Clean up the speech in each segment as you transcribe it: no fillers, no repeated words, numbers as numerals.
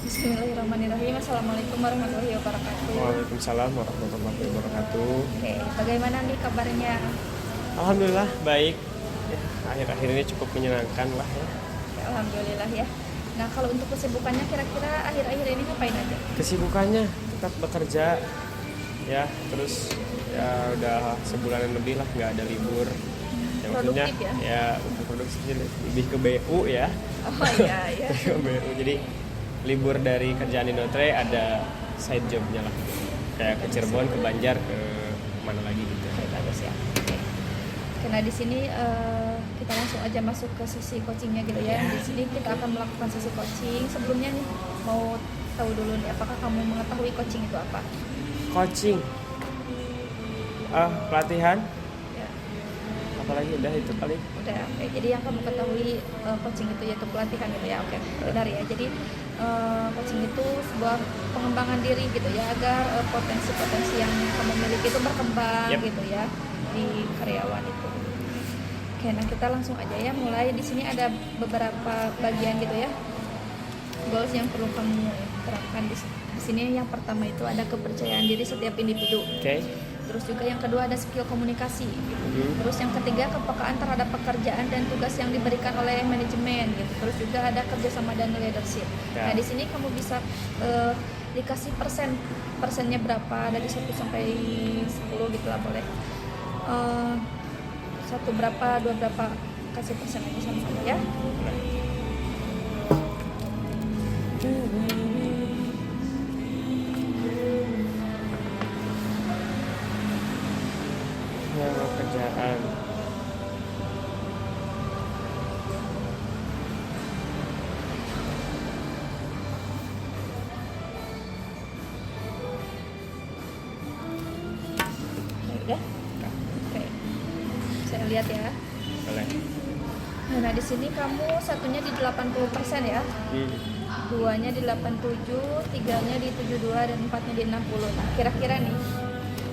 Bismillahirrahmanirrahim. Assalamualaikum warahmatullahi wabarakatuh. Waalaikumsalam warahmatullahi wabarakatuh. Oke, bagaimana nih kabarnya? Alhamdulillah baik. Ya, akhir-akhir ini cukup menyenangkan lah ya. Ya, alhamdulillah ya. Nah, kalau untuk kesibukannya kira-kira akhir-akhir ini ngapain aja? Kesibukannya tetap bekerja ya, terus ya udah sebulanan lebih lah nggak ada libur. Ya, maksudnya Produktif ya? ya bukan produksi, lebih ke BU ya. Oh iya, iya. Ke BU. Jadi libur dari kerjaan di Notre ada side jobnya lah. Kayak ke Cirebon, ke Banjar, ke mana lagi gitu. Oke, bagus ya. Oke. Karena di sini kita langsung aja masuk ke sesi coachingnya gitu ya. Di sini kita akan melakukan sesi coaching. Sebelumnya nih mau tahu dulu nih, apakah kamu mengetahui coaching itu apa? Coaching, pelatihan, Ya, apalagi udah itu kali. udah. Oke. Jadi yang kamu ketahui coaching itu yaitu pelatihan gitu ya. Oke, benar ya. Jadi coaching itu sebuah pengembangan diri gitu ya, agar potensi-potensi yang kamu miliki itu berkembang. Yep. Gitu ya di karyawan itu. Oke, nah kita langsung aja ya mulai. Di sini ada beberapa bagian gitu ya, goals yang perlu kamu terapkan di sini. Yang pertama itu ada kepercayaan diri setiap individu. Oke. Terus juga yang kedua ada skill komunikasi gitu. Terus yang ketiga kepekaan terhadap pekerjaan dan tugas yang diberikan oleh manajemen gitu. Terus juga ada kerjasama dan leadership. Ya. Nah di sini kamu bisa dikasih persennya berapa, dari 1 sampai 10 gitu lah boleh. 1 berapa, 2 berapa, kasih persen aja sama-sama ya. Ya, kerjaan. Oke, udah. Oke. Saya lihat ya. Boleh. Nah, di sini kamu satunya di 80% ya. Duanya di 87, tiganya di 72, dan 4-nya di 60. Nah, kira-kira nih,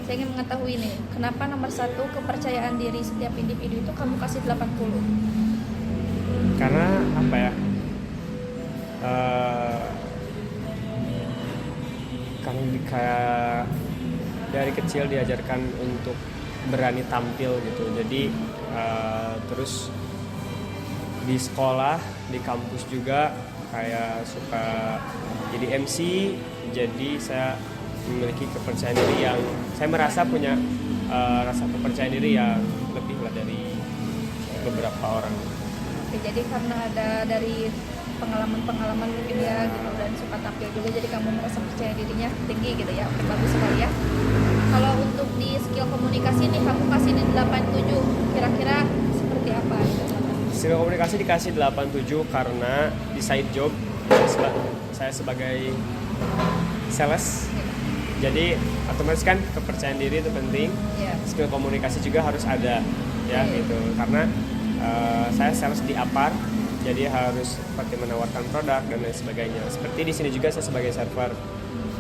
saya ingin mengetahui nih, kenapa nomor 1 kepercayaan diri setiap individu itu kamu kasih 80? Karena apa ya? Kami kayak dari kecil diajarkan untuk berani tampil gitu. Jadi terus di sekolah, di kampus juga kayak suka jadi MC. Jadi saya memiliki kepercayaan diri yang saya merasa punya rasa kepercayaan diri yang lebih lah dari beberapa orang. Oke, jadi karena ada dari pengalaman-pengalaman mungkin ya gitu, dan suka tampil juga, jadi kamu merasa percaya dirinya tinggi gitu ya. Oke, bagus sekali ya. Kalau untuk di skill komunikasi nih kamu kasih di 87, kira-kira seperti apa gitu? Skill komunikasi dikasih 87 karena di side job saya sebagai sales. Jadi otomatis kan kepercayaan diri itu penting. Ya. Skill komunikasi juga harus ada ya gitu. Karena saya sales di Apar, jadi harus seperti menawarkan produk dan lain sebagainya. Seperti di sini juga saya sebagai server.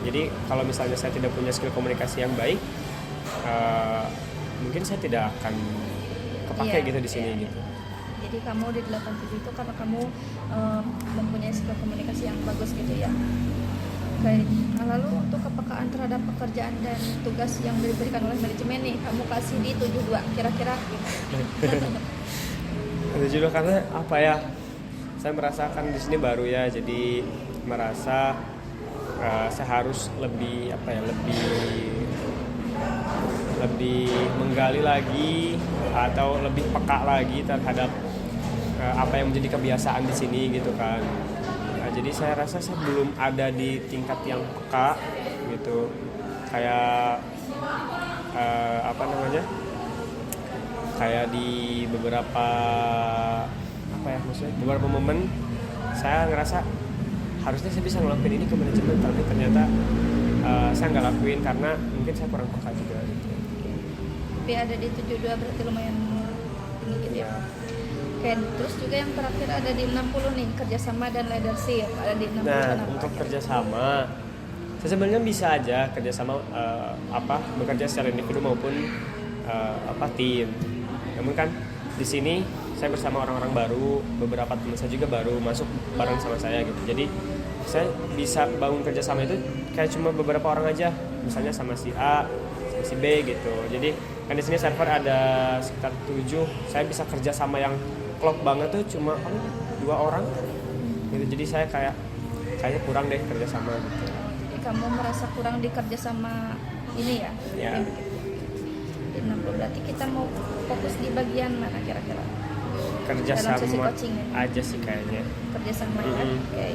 Jadi kalau misalnya saya tidak punya skill komunikasi yang baik, mungkin saya tidak akan kepake gitu di sini gitu. Jadi kamu di 87 itu karena kamu mempunyai skill komunikasi yang bagus gitu ya. Oke, nah, lalu untuk kepekaan terhadap pekerjaan dan tugas yang diberikan oleh manajemen nih, kamu kasih di 72, kira-kira gimana? Juga karena apa ya? Saya merasakan di sini baru ya, jadi merasa saya harus lebih apa ya, lebih menggali lagi atau lebih peka lagi terhadap apa yang menjadi kebiasaan di sini gitu kan. Nah, jadi saya rasa saya belum ada di tingkat yang peka gitu, kayak apa namanya, kayak di beberapa apa ya, maksudnya beberapa momen saya ngerasa harusnya saya bisa ngelakuin ini ke manajemen, tapi ternyata saya nggak lakuin karena mungkin saya kurang peka juga gitu. Tapi ada di 72 berarti lumayan tinggi gitu ya. Oke, terus juga yang terakhir ada di 60 nih, kerjasama dan leadership. Ada di 60. Nah, kenapa? untuk kerjasama, saya sebenarnya bisa aja kerjasama bekerja secara individu maupun tim. Namun kan di sini saya bersama orang-orang baru, beberapa teman saya juga baru masuk bareng sama saya gitu. Jadi saya bisa bangun kerjasama itu kayak cuma beberapa orang aja, misalnya sama si A, sama si B gitu. Jadi kan di sini server ada sekitar 7, saya bisa kerja sama yang klop banget tuh cuma 2 orang gitu. Jadi saya kayaknya kurang deh kerjasama gitu. Jadi kamu merasa kurang di kerjasama ini ya? Ya. Nah, berarti kita mau fokus di bagian mana kira-kira? Kerjasama Dalam sesi coaching ini. aja sih kayaknya. Kerjasama ya? Oke.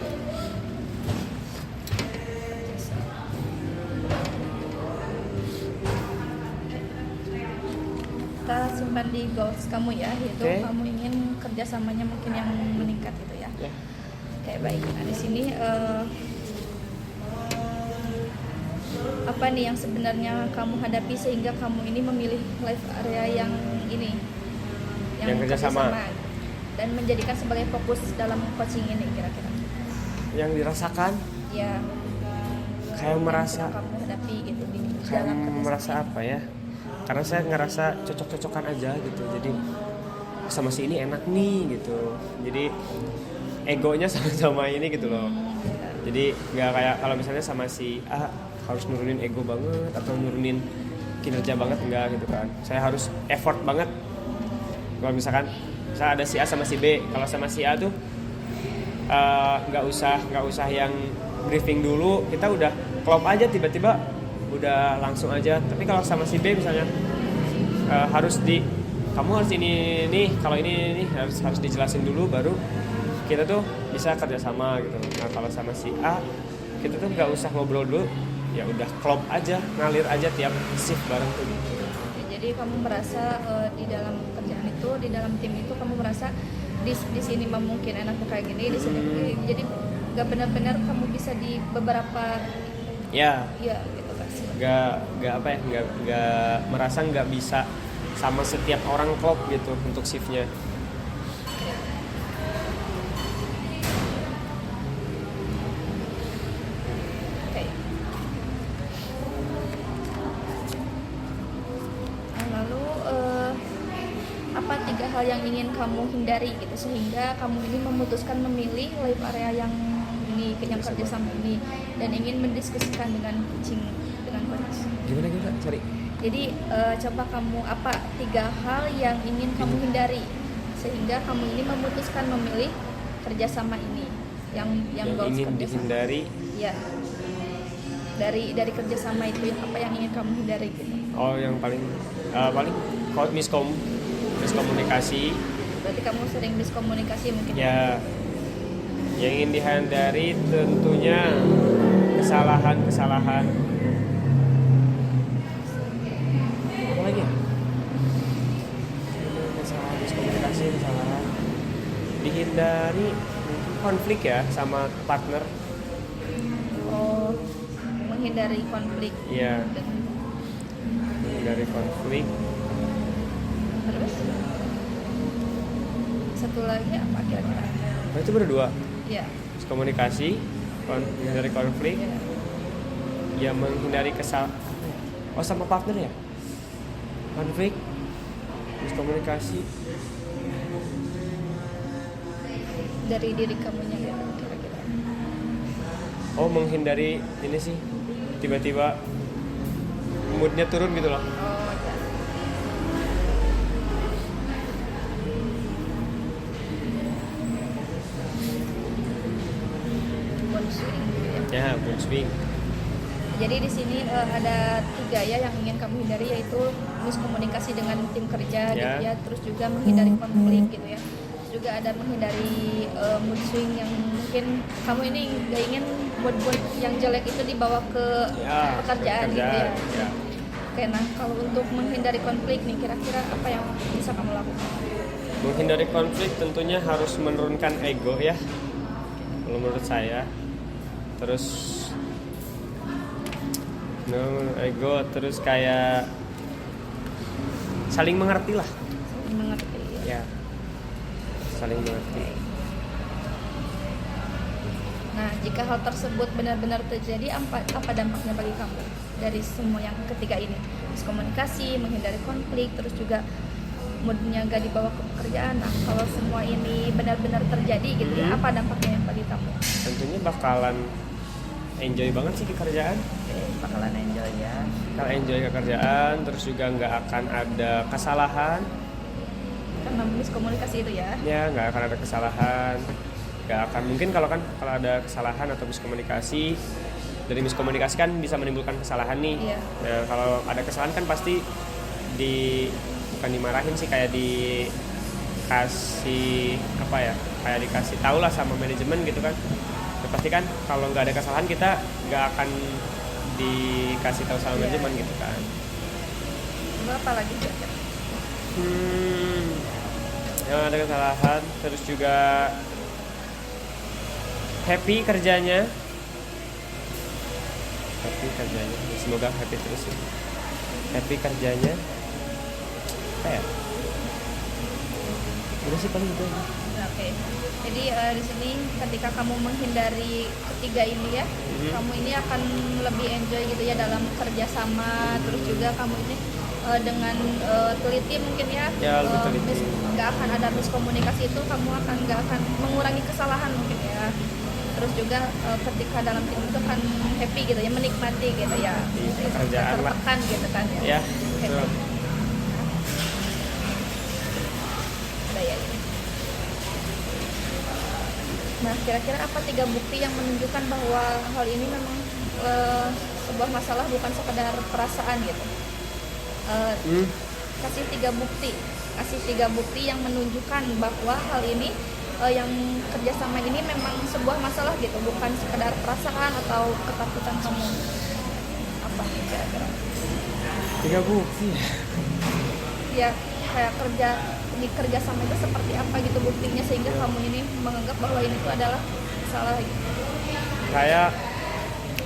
Kita simpan di goals kamu ya, yaitu Oke. kamu ingin kerjasamanya mungkin yang meningkat gitu ya. Ya. Oke, baik. Nah, di sini apa nih yang sebenarnya kamu hadapi sehingga kamu ini memilih live area yang ini, Yang kerjasama. dan menjadikan sebagai fokus dalam coaching ini kira-kira? Yang dirasakan Ya. kayak merasa yang kamu hadapi gitu di kayak dalam merasa apa ya? Karena saya ngerasa cocok-cocokan aja gitu. Jadi sama si ini enak nih gitu. Jadi egonya sama-sama ini gitu loh. Jadi nggak kayak kalau misalnya sama si A harus nurunin ego banget atau nurunin kinerja banget, enggak gitu kan. Saya harus effort banget. Kalau misalkan saya ada si A sama si B, kalau sama si A tuh nggak usah yang briefing dulu, kita udah klop aja tiba-tiba udah langsung aja. Tapi kalau sama si B misalnya kamu harus ini nih, kalau ini harus dijelasin dulu baru kita tuh bisa kerjasama gitu. Nah kalau sama si A kita tuh nggak usah ngobrol dulu, ya udah klop aja, ngalir aja tiap shift bareng tuh gitu. Jadi kamu merasa di dalam kerjaan itu, di dalam tim itu kamu merasa di sini mungkin enaknya kayak gini, di sini jadi nggak benar-benar kamu bisa di beberapa Ya gitu kan sih. nggak merasa nggak bisa sama setiap orang klop gitu untuk shiftnya. Oke. Nah, lalu apa 3 hal yang ingin kamu hindari gitu sehingga kamu ini memutuskan memilih live area yang ini, yang kerjasama ini, dan ingin mendiskusikan dengan coaching dengan coach. Gimana sorry. Jadi coba kamu apa 3 hal yang ingin kamu hindari sehingga kamu ini memutuskan memilih kerjasama ini yang goals ingin kerjasama. dihindari. Ya, dari kerjasama itu apa yang ingin kamu hindari gitu? Oh yang paling miskomunikasi. Berarti kamu sering miskomunikasi mungkin? Ya, yang ingin dihindari tentunya kesalahan. Apa lagi? Kesalahan. Dihindari konflik ya sama partner. Oh, menghindari konflik. Iya. Menghindari konflik. Terus satu lagi apa kira-kira? Nah, itu berdua. Ya. Komunikasi, menghindari konflik, ya menghindari sama partner ya, konflik, miskomunikasi. Dari diri kamunya ya kira-kira. Oh menghindari ini sih, tiba-tiba moodnya turun gitu loh. Oh ya. Mood swing gitu ya. Ya mood swing. Jadi di sini ada 3 ya yang ingin kamu hindari, yaitu miskomunikasi dengan tim kerja gitu ya, terus juga menghindari konflik gitu ya, terus juga ada menghindari mood swing yang mungkin kamu ini gak ingin mood yang jelek itu dibawa ke pekerjaan gitu ya. Oke, nah kalau untuk menghindari konflik nih kira-kira apa yang bisa kamu lakukan? Menghindari konflik tentunya harus menurunkan ego ya, kalau menurut saya. Terus ego, terus kayak saling mengerti lah. Saling mengerti Ya, saling mengerti. Nah, jika hal tersebut benar-benar terjadi, apa dampaknya bagi kamu dari semua yang ketiga ini? Komunikasi, menghindari konflik, terus juga moodnya gak dibawa ke pekerjaan. Nah kalau semua ini benar-benar terjadi gitu ya, apa dampaknya bagi kamu? Tentunya bakalan enjoy banget sih di kerjaan. Oke, bakalan enjoy ya. Kalau enjoy ke kerjaan, terus juga nggak akan ada kesalahan. Karena miskomunikasi itu ya. Ya, nggak akan ada kesalahan. Nggak akan mungkin kalau ada kesalahan atau miskomunikasi, dari miskomunikasi kan bisa menimbulkan kesalahan nih. Iya. Nah, kalau ada kesalahan kan pasti bukan dimarahin sih, kayak dikasih apa ya, kayak dikasih tahu lah sama manajemen gitu kan. Ya, pasti kan kalau nggak ada kesalahan kita nggak akan dikasih tahu sama manajemen gitu kan. Lalu apa lagi kira-kira? Yang ada kesalahan, terus juga happy kerjanya, semoga happy terus ya. Happy kerjanya, apa ya? Udah sih paling itu. Oke. Jadi di sini ketika kamu menghindari ketiga ini ya, kamu ini akan lebih enjoy gitu ya dalam kerjasama. Terus juga kamu ini dengan teliti mungkin ya, lebih teliti. Nggak akan ada miskomunikasi itu, kamu nggak akan mengurangi kesalahan mungkin ya. Terus juga ketika dalam tim itu kan happy gitu ya, menikmati gitu ya, pekerjaan lah, tertekan gitu kan ya. Betul. Nah, kira-kira apa 3 bukti yang menunjukkan bahwa hal ini memang sebuah masalah, bukan sekedar perasaan gitu? Kasih 3 bukti yang menunjukkan bahwa hal ini yang kerjasama ini memang sebuah masalah gitu, bukan sekedar perasaan atau ketakutan kamu. Apa kira-kira? 3 bukti ya? Kayak kerjasama itu seperti apa gitu buktinya sehingga kamu ini menganggap bahwa ini tuh adalah salah gitu. Kayak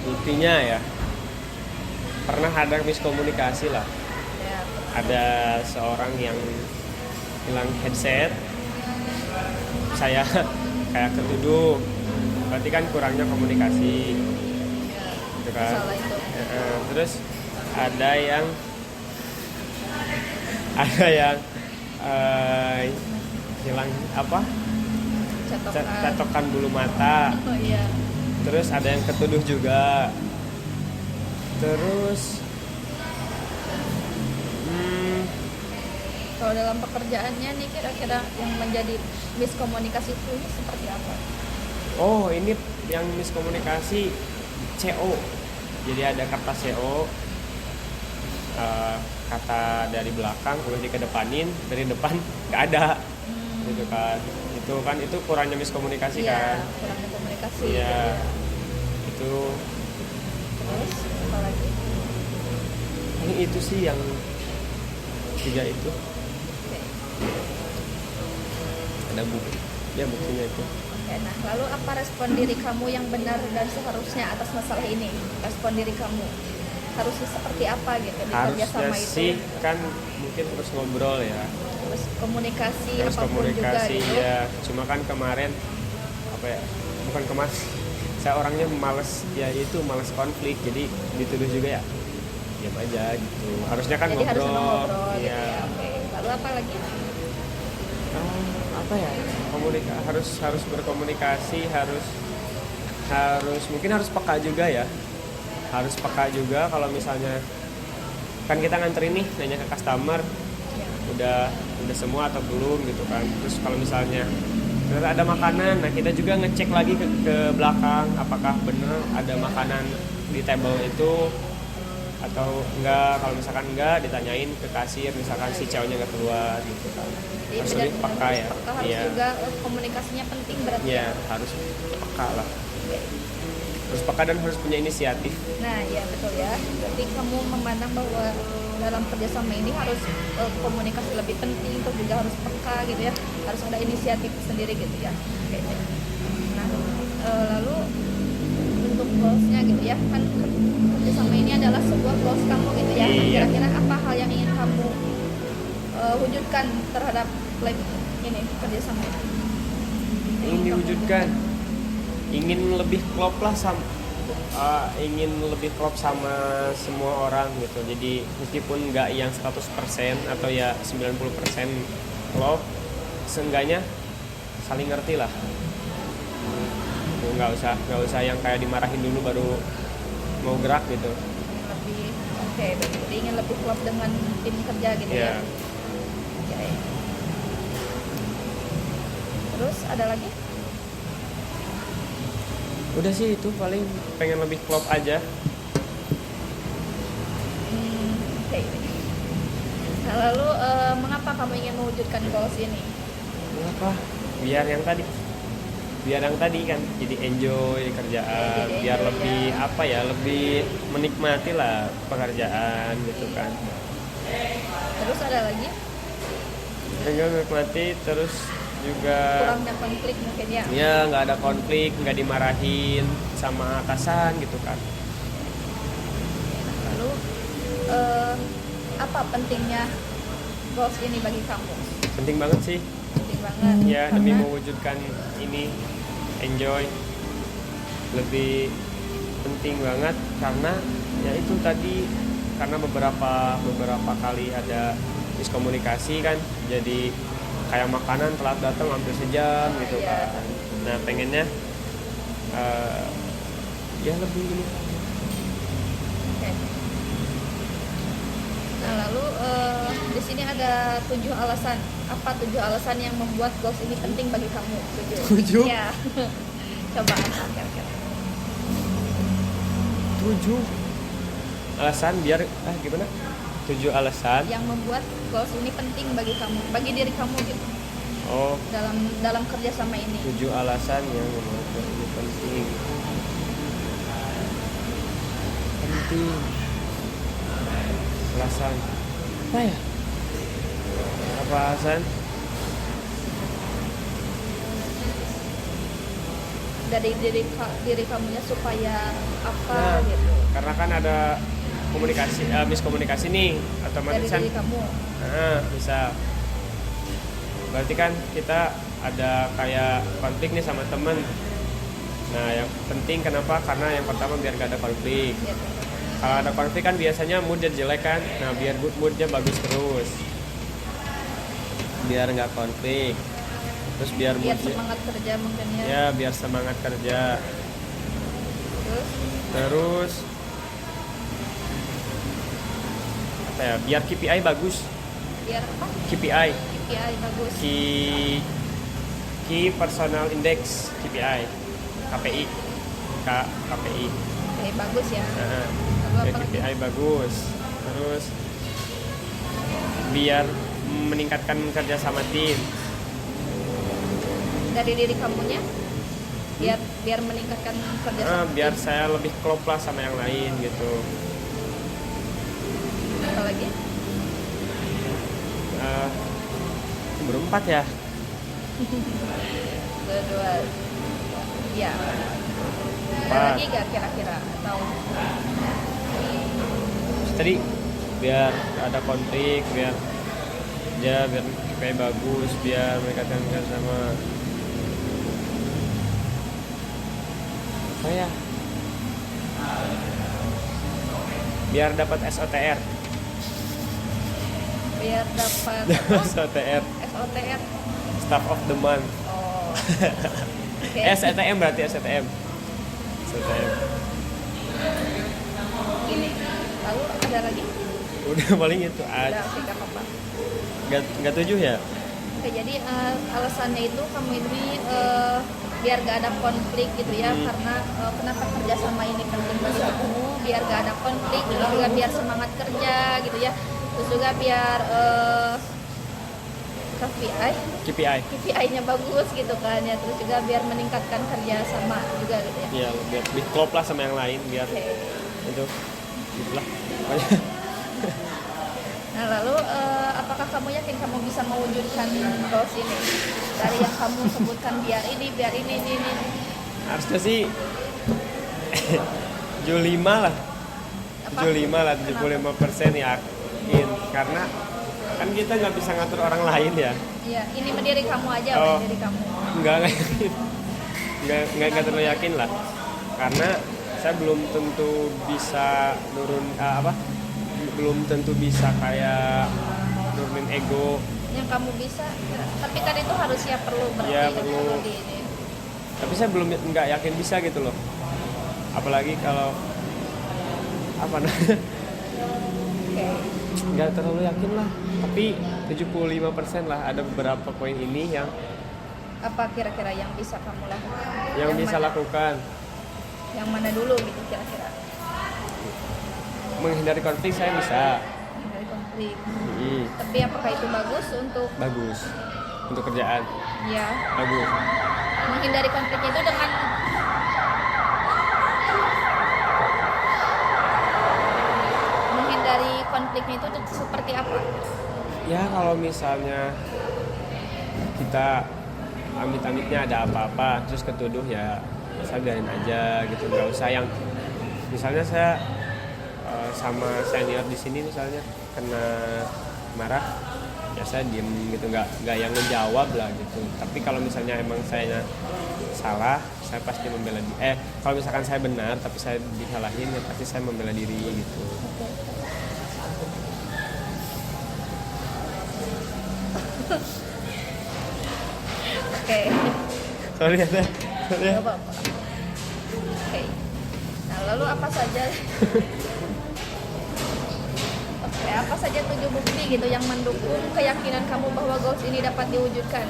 buktinya ya, pernah ada miskomunikasi lah Ya. Ada seorang yang hilang headset, saya kayak ketuduh, berarti kan kurangnya komunikasi gitu kan. Salah itu. Terus ada yang hilang apa, catokan bulu mata. Oh iya. Terus ada yang ketuduh juga. Terus kalau dalam pekerjaannya nih kira-kira yang menjadi miskomunikasi itu seperti apa? Oh, ini yang miskomunikasi CO. Jadi ada kata CO, kata dari belakang udah dikedepanin, dari depan nggak ada, gitu kan. Itu kurangnya miskomunikasi kan. Kurangnya komunikasi. Iya. Itu. Terus apa lagi? Ini itu sih yang 3 itu. Okay. Ada buktinya itu. Oke, nah lalu apa respon diri kamu yang benar dan seharusnya atas masalah ini? Respon diri kamu harusnya seperti apa gitu di kerjasama harusnya itu? sih kan mungkin terus ngobrol ya, Terus komunikasi terus apapun komunikasi juga gitu. ya. Cuma kan kemarin bukan kemarin saya orangnya malas konflik, jadi dituduh juga ya diam aja gitu. Harusnya kan Jadi harus ngobrol gitu ya. ya. Oke. Lalu apa lagi? Harus berkomunikasi, harus mungkin harus peka juga ya. Harus peka juga kalau misalnya kan kita nganterin nih, nanya ke customer udah semua atau belum gitu kan. Terus kalau misalnya ada makanan, nah kita juga ngecek lagi ke belakang apakah bener ada makanan di table itu atau enggak. Kalau misalkan enggak, ditanyain ke kasir, misalkan si cowoknya nggak keluar gitu kan. Jadi Harus lebih peka ya. Harus juga komunikasinya penting berarti. Iya, harus peka lah. Harus peka dan harus punya inisiatif. Nah, ya betul ya. Berarti kamu memandang bahwa dalam kerjasama ini harus komunikasi lebih penting, terus juga harus peka gitu ya. Harus ada inisiatif sendiri gitu ya. Oke. Nah, lalu untuk goals-nya gitu ya. Kan kerjasama ini adalah sebuah goals kamu gitu ya. Iya. Kira-kira apa hal yang ingin kamu wujudkan terhadap ini kerjasama ini? Ingin diwujudkan, ingin lebih klop lah sama ingin lebih klop sama semua orang gitu. Jadi meskipun nggak yang 100% atau ya 90% klop, seenggaknya saling ngerti lah. Nggak usah yang kayak dimarahin dulu baru mau gerak gitu. Lebih oke, berarti ingin lebih klop dengan tim kerja gitu ya. Oke. Terus ada lagi? Udah sih itu, paling pengen lebih klop aja. Oke. Nah, lalu mengapa kamu ingin mewujudkan goals ini? Kenapa? Biar yang tadi kan, jadi enjoy kerjaan, Jadi biar enjoy, lebih ya. apa ya, lebih menikmati lah pekerjaan gitu kan. Terus ada lagi? Enggak menikmati, terus juga Kurangnya konflik mungkin ya. ya nggak ada konflik, nggak dimarahin sama atasan gitu kan. Lalu apa pentingnya goals ini bagi kamu? Penting banget sih Penting banget. ya, demi Karena- mewujudkan ini enjoy, lebih penting banget karena ya itu tadi, karena beberapa kali ada miskomunikasi kan, jadi kayak makanan telat datang hampir sejam gitu Iya. kan. Nah pengennya ya lebih ini. Oke. Nah lalu di sini ada 7 alasan. Apa 7 alasan yang membuat goals ini penting bagi kamu? 7? Iya. Coba kira-kira. 7 alasan biar gimana? 7 alasan Yang membuat goals ini penting bagi kamu, bagi diri kamu gitu. oh Dalam kerja sama ini. 7 alasan yang membuat ini penting. Alasan apa ya? Apa alasan? Dari diri kamunya supaya apa Nah, gitu. karena kan ada miskomunikasi nih, Dari otomatis kan diri kamu. bisa. Berarti kan kita ada kayak konflik nih sama temen. Nah yang penting kenapa? Karena yang pertama biar gak ada konflik. Gitu. Kalau ada konflik kan biasanya mood jadi jelek kan. Nah biar moodnya bagus terus, biar nggak konflik, terus biar Biar moodnya semangat kerja mungkin ya. ya biar semangat kerja. Terus Terus apa ya, biar KPI bagus. biar apa? KPI, KPI bagus. Key Personal Index, KPI, KPI. Oke, bagus ya. Nah, Lalu biar apa lagi? KPI bagus. Terus biar meningkatkan kerja sama tim. Dari diri kamunya biar meningkatkan kerja sama Biar tim. saya lebih klop lah sama yang lain gitu. Apa lagi? Berempat ya. Kedua ya. Ada Empat. lagi gak kira-kira atau Tadi biar ada konflik, biar KPI bagus, biar meningkatkan kerja sama. Apa ya? Biar dapat SOTR. biar dapat SOTR, SOTR? Staff of the Month. Oh. Oke. STM berarti STM. STM. Ini. Lalu ada lagi? Udah paling itu Udah, aja. oke, gak apa-apa. Nggak 7 ya? Oke, jadi alasannya itu kamu ini biar gak ada konflik gitu ya, karena kenapa kerjasama ini penting bagi kamu, biar gak ada konflik, terus juga biar semangat kerja gitu ya, terus juga biar KPI-nya bagus gitu kan ya, terus juga biar meningkatkan kerjasama juga gitu ya. Iya, biar lebih klop lah sama yang lain, biar Oke. itu gitulah. Nah lalu apakah kamu yakin kamu bisa mewujudkan goals ini dari yang kamu sebutkan, biar ini Harusnya sih 75 lah. Apa? 75 lah, 75% yakin. Karena kan kita nggak bisa ngatur orang lain ya. Iya, ini mendiri kamu aja, Oh. diri kamu. Nggak yakin. Nggak terlalu yakin lah. Karena saya belum tentu bisa belum tentu bisa kayak nurunin ego. Yang kamu bisa, tapi kan itu harus siap perlu berarti Ya, perlu. di ini. Tapi saya belum nggak yakin bisa gitu loh, apalagi kalau apa namanya Oke. nggak terlalu yakin lah, tapi 75% lah. Ada beberapa poin ini yang Apa kira-kira yang bisa kamu lakukan? yang bisa mana? lakukan. Yang mana dulu gitu kira-kira? Menghindari konflik saya bisa. Dari konflik. Mm, Tapi apakah itu bagus untuk bagus untuk kerjaan, ya bagus. menghindari konflik itu dengan menghindari konfliknya itu seperti apa? Ya kalau misalnya kita amit-amitnya ada apa-apa terus ketuduh, ya saya biarin aja gitu, nggak usah yang misalnya saya sama senior di sini misalnya kena marah, ya saya diem gitu, nggak yang ngejawab lah gitu. Tapi kalau misalnya emang saya salah, saya pasti membela diri. Kalau misalkan saya benar tapi saya disalahin, ya pasti saya membela diri gitu. Oke. Sorry ya Teh. Sorry ya. Gak apa-apa. Oke. Nah, lalu apa saja? Oke, apa saja 7 bukti gitu yang mendukung keyakinan kamu bahwa goals ini dapat diwujudkan?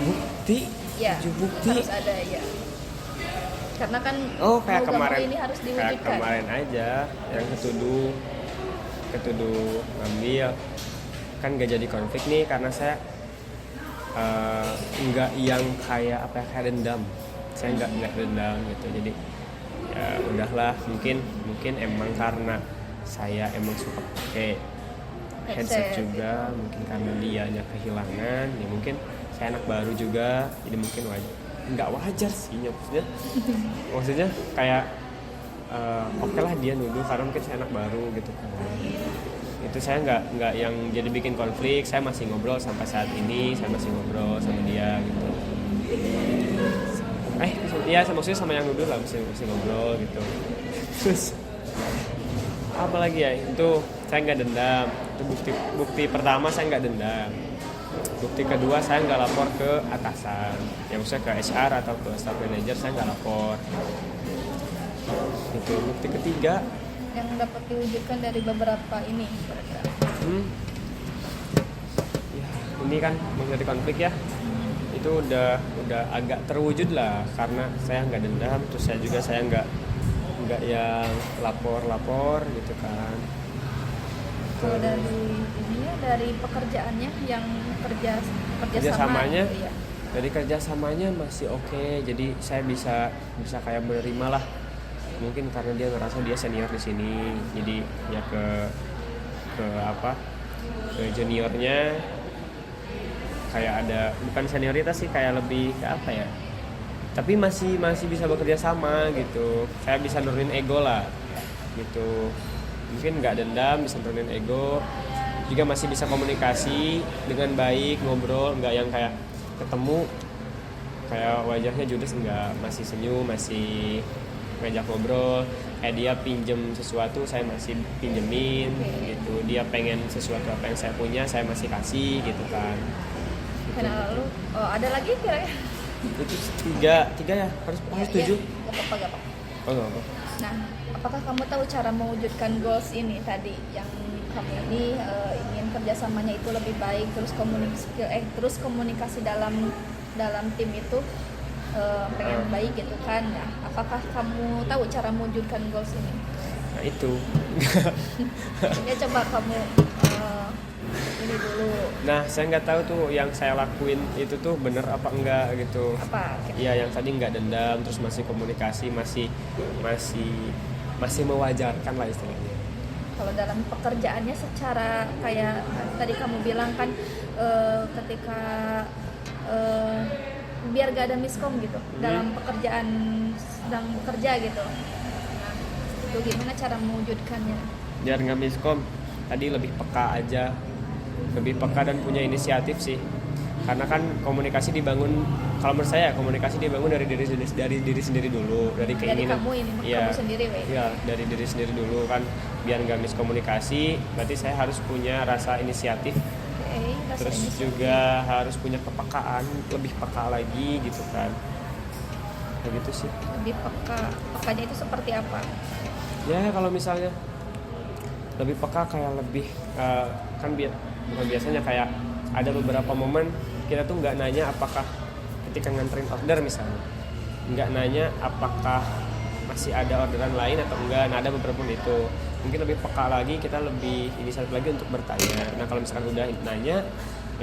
Bukti? Ya, 7 bukti? harus ada ya. Karena kan Oh, kayak mau gak mau kemarin. ini harus Kayak diwujudkan. kemarin aja yang ketuduh ngambil, kan gak jadi konflik nih karena saya nggak yang kayak dendam. Saya nggak dendam gitu. Jadi ya udahlah, mungkin emang karena saya emang suka pakai headset juga, mungkin karena dianya kehilangan, ya mungkin saya anak baru juga, jadi mungkin nggak wajar sih maksudnya kayak oke lah dia nuduh karena mungkin saya anak baru gitu kan. Itu saya nggak yang jadi bikin konflik. Saya masih ngobrol sampai saat ini, saya masih ngobrol sama dia gitu. Iya, maksudnya sama yang nuduh lah masih ngobrol gitu. Terus apa lagi ya, itu saya nggak dendam. Itu bukti pertama, saya nggak dendam. Bukti kedua, saya nggak lapor ke atasan, yang maksudnya ke HR atau ke staff manager, saya nggak lapor. Itu bukti ketiga yang dapat diwujudkan dari beberapa ini kira-kira. Ya, ini kan menghindari konflik ya, itu udah agak terwujud lah karena saya nggak dendam, terus saya nggak yang lapor gitu kan. Kalau dari ininya, dari pekerjaannya yang Kerjasamanya, gitu ya. dari kerjasamanya masih oke. Jadi saya bisa kayak menerima lah. Mungkin karena dia ngerasa dia senior di sini, jadi ya ke juniornya kayak ada, bukan senioritas sih, kayak lebih ke apa ya, tapi masih bisa bekerja sama gitu. Saya bisa nurunin ego lah gitu, mungkin nggak dendam, bisa nurunin ego juga, masih bisa komunikasi dengan baik, ngobrol, nggak yang kayak ketemu kayak wajahnya judes, enggak, masih senyum, masih ngajak ngobrol. Kayak dia pinjem sesuatu, saya masih pinjemin gitu. Dia pengen sesuatu apa yang saya punya, saya masih kasih gitu kan. Karena lalu ada lagi kira-kira? Itu tiga ya, harus 7. Gak apa-apa. Oh nggak apa. Nah, apakah kamu tahu cara mewujudkan goals ini tadi yang kamu ini ingin kerjasamanya itu lebih baik, terus komunikasi dalam tim itu pengen baik gitu kan? Nah, apakah kamu tahu cara mewujudkan goals ini? Nah itu. Ya coba kamu ini dulu. Nah, saya nggak tahu tuh yang saya lakuin itu tuh bener apa enggak gitu. Apa? Iya, yang tadi nggak dendam, terus masih komunikasi, masih mewajarkan lah istilahnya. Kalau dalam pekerjaannya secara kayak tadi kamu bilang kan ketika biar gak ada miskom gitu dalam pekerjaan sedang bekerja gitu. Nah, itu gimana cara mewujudkannya? Biar nggak miskom, tadi lebih peka aja, lebih peka dan punya inisiatif sih. Karena kan komunikasi dibangun, kalau menurut saya komunikasi dibangun dari diri sendiri dulu, dari keinginan. Dari kamu ini, ya, kamu sendiri, weh. Iya, dari diri sendiri dulu kan, biar nggak miskomunikasi. Berarti saya harus punya rasa inisiatif. Terus juga harus punya kepekaan, lebih peka lagi gitu kan. Kayak gitu sih. Lebih peka. Pekanya itu seperti apa? Ya kalau misalnya lebih peka kayak lebih kan bukan biasanya, kayak ada beberapa momen kita tuh nggak nanya apakah ketika nganterin order misalnya, nggak nanya apakah masih ada orderan lain atau enggak. Nah ada beberapa itu mungkin lebih peka lagi, kita lebih inisiatif lagi untuk bertanya. Nah kalau misalkan udah nanya,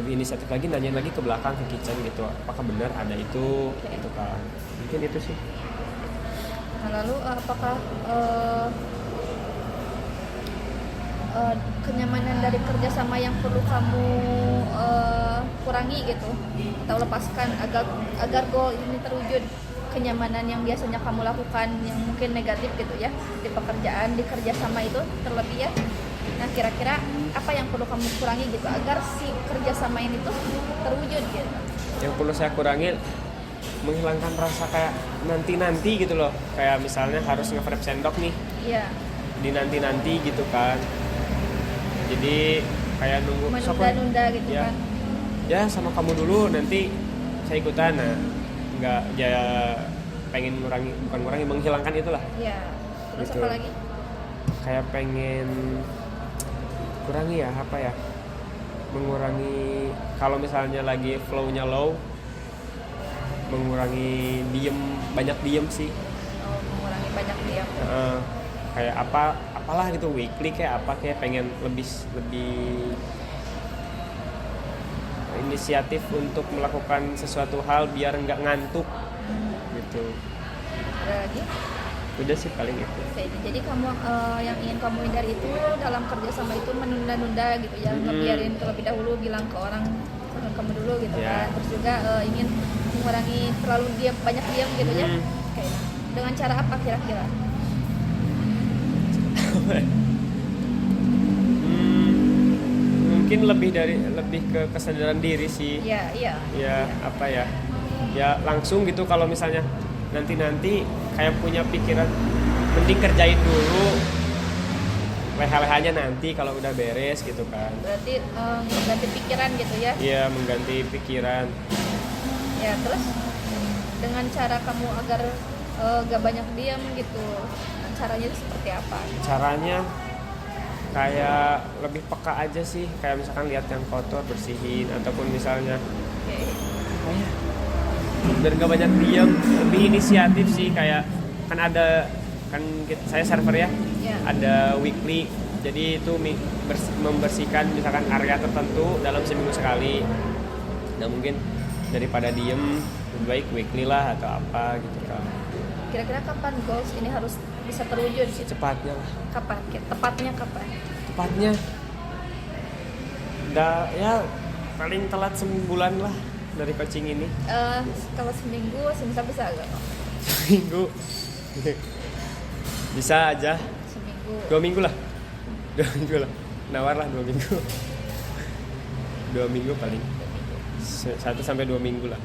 lebih inisiatif lagi nanya lagi ke belakang, ke kitchen gitu, apakah benar ada itu gitu kan. Mungkin itu sih. Nah lalu apakah kenyamanan dari kerjasama yang perlu kamu kurangi gitu atau lepaskan agar goal ini terwujud, kenyamanan yang biasanya kamu lakukan yang mungkin negatif gitu ya di pekerjaan, di kerjasama itu terlebih ya. Nah kira-kira apa yang perlu kamu kurangi gitu agar si kerjasama ini tuh terwujud gitu? Yang perlu saya kurangi, menghilangkan rasa kayak nanti gitu loh, kayak misalnya harus nge-prep sendok nih. Iya. Di nanti gitu kan, jadi kayak nunggu menunda-nunda gitu ya, kan ya sama kamu dulu nanti saya ikutan. Nah nggak ya, pengen menghilangkan itulah. Iya. Terus gitu. apa lagi? Kayak pengen kurangi ya, apa ya, mengurangi kalau misalnya lagi flow-nya low, mengurangi banyak diem sih. Mengurangi banyak diam. Kayak apalah gitu, weekly kayak apa, kayak pengen lebih inisiatif untuk melakukan sesuatu hal biar nggak ngantuk gitu. Ada lagi? Udah sih paling itu. Oke, jadi kamu yang ingin kamu hindari itu dalam kerjasama itu menunda-nunda gitu ya, ngebiarin terlebih dahulu, bilang ke orang kamu dulu gitu kan. Terus juga ingin mengurangi terlalu banyak diam gitu ya. Oke, dengan cara apa kira-kira? Mungkin lebih ke kesadaran diri sih. Iya. Ya apa ya? Ya langsung gitu, kalau misalnya nanti kayak punya pikiran, mending kerjain dulu, leha-lehanya nanti kalau udah beres gitu kan. Berarti mengganti pikiran gitu ya? Iya, mengganti pikiran. Ya, terus dengan cara kamu agar gak banyak diam gitu, caranya itu seperti apa? Caranya kayak lebih peka aja sih, kayak misalkan lihat yang kotor bersihin, ataupun misalnya biar gak banyak diam, lebih inisiatif sih. Kayak saya server ya, ada weekly, jadi itu membersihkan misalkan area tertentu dalam seminggu sekali. Nah mungkin daripada diem, lebih baik weekly lah atau apa gitu kan. Kira-kira kapan goals ini harus bisa terwujud sih? Cepatnya lah. Kapan? Tepatnya kapan? Tepatnya ya paling telat sebulan lah dari coaching ini. Kalau seminggu bisa agak? Seminggu bisa aja. Seminggu. 2 minggu lah. 2 minggu lah. Nawar lah 2 minggu. 2 minggu paling. 1 sampai 2 minggu lah.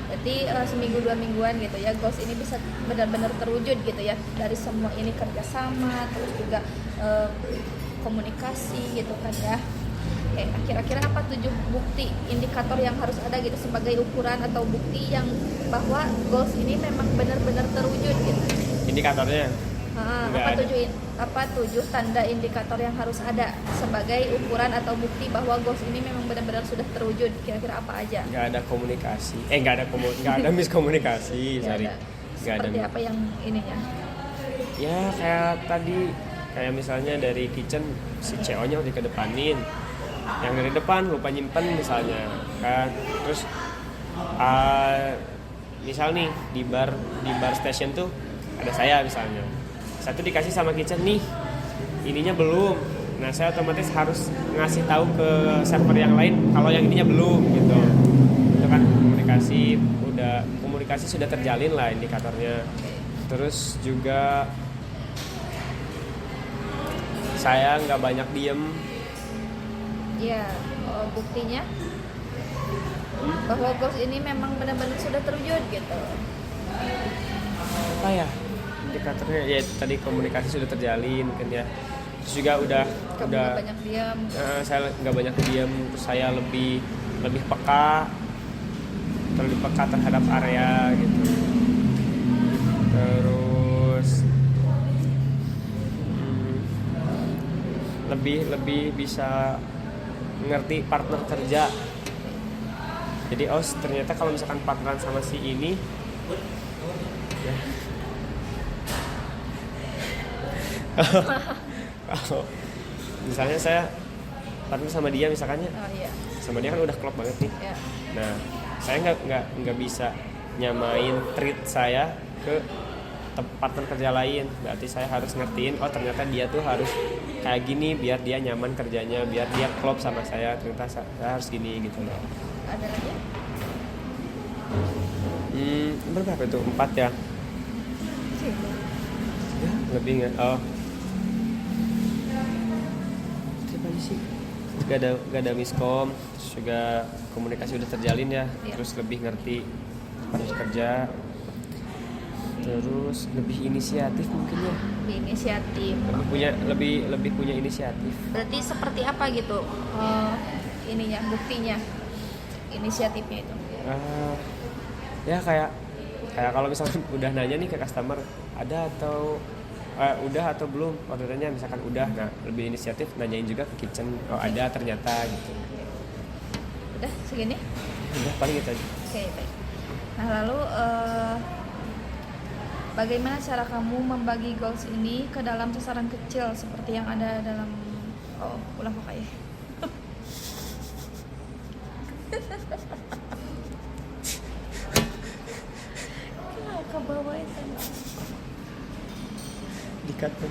Berarti seminggu 2 mingguan gitu ya, goals ini bisa benar-benar terwujud gitu ya, dari semua ini kerjasama, terus juga komunikasi gitu kan ya. Oke, kira-kira apa 7 bukti indikator yang harus ada gitu sebagai ukuran atau bukti yang bahwa goals ini memang benar-benar terwujud gitu? Indikatornya? Apa 7 tanda indikator yang harus ada sebagai ukuran atau bukti bahwa goals ini memang benar-benar sudah terwujud? Kira-kira apa aja? Nggak ada komunikasi, nggak ada miskomunikasi. Seperti apa yang ininya? Ya kayak tadi, kayak misalnya dari kitchen si CO-nya udah kedepanin, yang dari depan lupa nyimpen misalnya kan. Terus misal nih di bar station tuh ada saya misalnya, satu dikasih sama kitchen nih, ininya belum. Nah saya otomatis harus ngasih tahu ke server yang lain kalau yang ininya belum gitu. Itu kan komunikasi sudah terjalin lah indikatornya. Terus juga saya nggak banyak diem. Ya, buktinya bahwa goals ini memang benar-benar sudah terwujud gitu. Apa ya indikatornya? Ya tadi komunikasi sudah terjalin kan ya. Terus juga udah Kamu nggak banyak diam. saya nggak banyak diem. Terus saya lebih peka, lebih peka terhadap area gitu. Terus lebih bisa ngerti partner kerja. Jadi ternyata kalau misalkan partneran sama si ini ya. Misalnya saya partner sama dia misalkannya, Oh iya. sama dia kan udah klop banget nih. Ya. Nah, saya nggak bisa nyamain treat saya ke partner kerja lain. Berarti saya harus ngertiin, oh ternyata dia tuh harus kayak gini biar dia nyaman kerjanya, biar dia klop sama saya. Ternyata saya harus gini gitu loh. Ada lagi? Berapa itu? 4 ya? Situ. Ya, lebih nggak? Oh. Siapa aja sih? Gak ada miskom, terus juga komunikasi udah terjalin ya, terus lebih ngerti harus kerja, terus lebih inisiatif mungkin ya. Inisiatif. Lebih punya inisiatif. Berarti seperti apa gitu? Ininya, buktinya, inisiatifnya itu. Ya kayak kalau misalkan udah nanya nih ke customer ada atau udah atau belum orderannya, misalkan udah, nah lebih inisiatif nanyain juga ke kitchen, oh ada ternyata gitu. Udah segini? Udah paling itu aja. Oke, baik. Nah lalu bagaimana cara kamu membagi goals ini ke dalam sasaran kecil seperti yang ada dalam ulang pakai. Ke bawah itu. Dikat kan?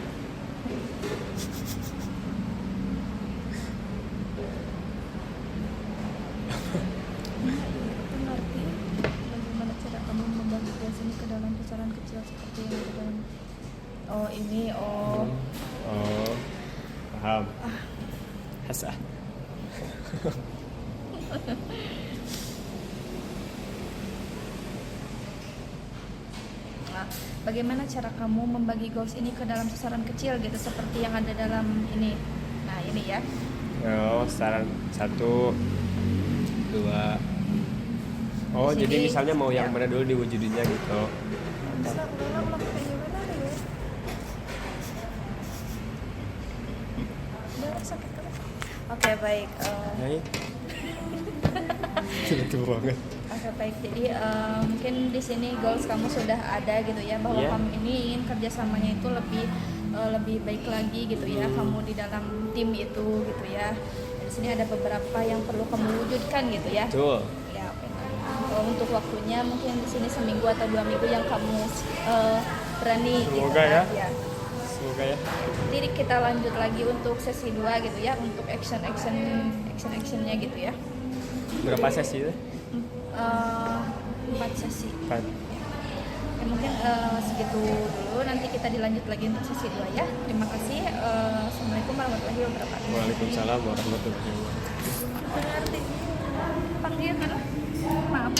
Aku ngerti bagaimana cara kamu membagi goals ini ke dalam sasaran kecil seperti yang ada dalam. Oh ini Paham. Hasa. Bagaimana cara kamu membagi goals ini ke dalam sasaran kecil gitu seperti yang ada dalam ini. Nah ini ya. Sasaran 1, 2. Jadi misalnya mau yang mana dulu diwujudinnya gitu. Oke, baik. Itu banget. Oke, baik. Jadi mungkin di sini goals kamu sudah ada gitu ya, bahwa kamu ini ingin kerjasamanya itu lebih baik lagi gitu ya, kamu di dalam tim itu gitu ya. Di sini ada beberapa yang perlu kamu wujudkan gitu ya. Betul. Ya, oke. Untuk waktunya mungkin di sini seminggu atau 2 minggu yang kamu berani. Semoga gitu, ya. Semoga ya. Jadi kita lanjut lagi untuk sesi 2 gitu ya, untuk actionnya gitu ya. Berapa sesi itu? 4 sesi. Kan. Ya, mungkin segitu dulu, nanti kita dilanjut lagi untuk sesi 2 ya. Terima kasih. Assalamualaikum warahmatullahi wabarakatuh. Waalaikumsalam warahmatullahi wabarakatuh. Berarti panggil kan? Maaf.